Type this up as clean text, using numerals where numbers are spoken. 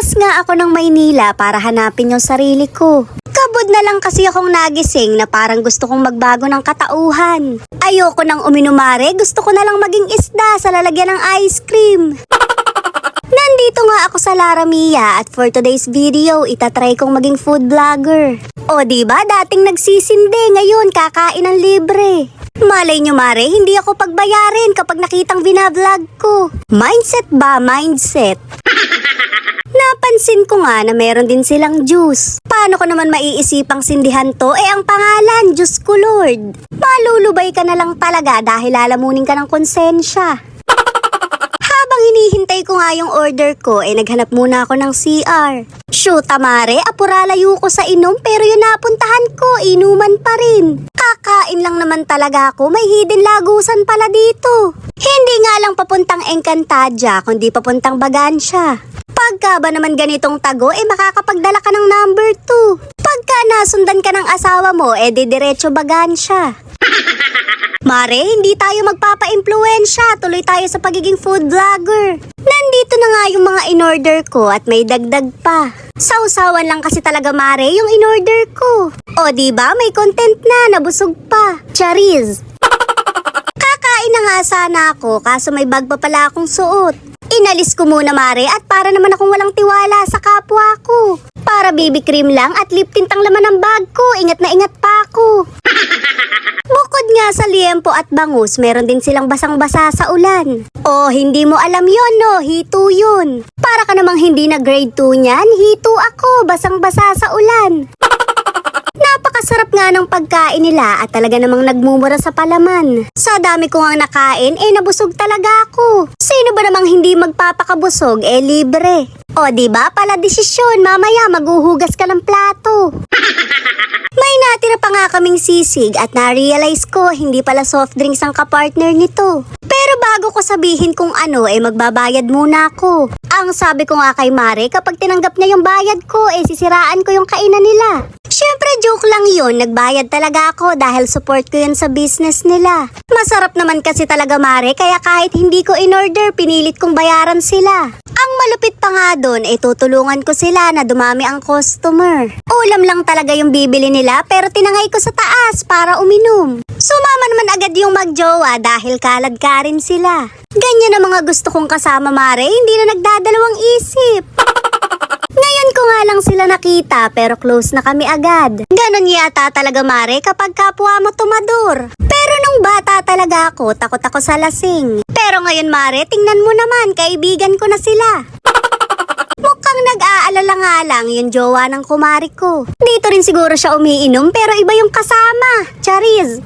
Lumabas nga ako ng Maynila para hanapin yung sarili ko. Kabod na lang kasi akong nagising na parang gusto kong magbago ng katauhan. Ayoko nang uminumare, gusto ko na lang maging isda sa lalagyan ng ice cream. Nandito nga ako sa Laramia at for today's video, itatry kong maging food vlogger. O diba, dating nagsisindi, ngayon kakain ng libre. Malay nyo mare, hindi ako pagbayarin kapag nakitang binavlog ko. Mindset ba? Mindset. Napansin ko nga na meron din silang juice. Paano ko naman maiisipang sindihan to? Ang pangalan, Diyos ko Lord. Malulubay ka na lang talaga dahil lalamunin ka ng konsensya. Habang hinihintay ko nga yung order ko, naghanap muna ako ng CR. Shoot, mare, apuralayo ko sa inom pero yung napuntahan ko, inuman pa rin. Kakain lang naman talaga ako, may hidden lagusan pala dito. Hindi nga lang papuntang Encantadia, kundi papuntang Bagancia. Pagka ba naman ganitong tago, makakapagdala ka ng number 2. Pagka nasundan ka ng asawa mo, didiretso Bagancia. Mare, hindi tayo magpapa-impluwensya. Tuloy tayo sa pagiging food vlogger. Nandito na nga yung mga in-order ko at may dagdag pa. Sausawan lang kasi talaga mare yung in-order ko. O diba, may content na, nabusog pa. Chariz. Kakain na nga sana ako kaso may bag pa pala akong suot. Inalis ko muna mare at para naman akong walang tiwala sa kapwa ko. Para BB cream lang at lip tint ang laman ng bag ko. Ingat na ingat pa ako. Bukod nga sa liempo at bangus, meron din silang basang-basa sa ulan. Oh, hindi mo alam yon no? Hito yun. Para ka namang hindi na grade 2 niyan, hito ako, basang-basa sa ulan. Napakasarap nga ng pagkain nila at talaga namang nagmumura sa palaman. Sa dami ko nga nakain, nabusog talaga ako. Sino ba namang hindi magpapakabusog, libre. O diba, pala desisyon, mamaya maghuhugas ka ng plato. May natira pa nga kaming sisig at na-realize ko hindi pala soft drinks ang kapartner nito. Pero bago ko sabihin kung ano, magbabayad muna ako. Ang sabi ko nga kay Mare, kapag tinanggap niya yung bayad ko, sisiraan ko yung kainan nila. Syempre joke lang yun, nagbayad talaga ako dahil support ko yun sa business nila. Masarap naman kasi talaga Mare, kaya kahit hindi ko in-order, pinilit kong bayaran sila. Ang malupit pa nga doon, tutulungan ko sila na dumami ang customer. Ulam lang talaga yung bibili nila pero tinangay ko sa taas para uminom. Sumama naman agad yung magjowa dahil kalad ka rin sila. Ganyan ang mga gusto kong kasama Mare, hindi na nagdadalawang isip. Ngayon ko nga lang sila nakita pero close na kami agad. Ganon yata talaga Mare kapag kapwa mo tumador. Pero nung bata talaga ako, takot ako sa lasing. Pero ngayon Mare, tingnan mo naman, kaibigan ko na sila. Mukhang nag-aalala nga lang yung jowa ng kumari ko. Dito rin siguro siya umiinom pero iba yung kasama. Chariz.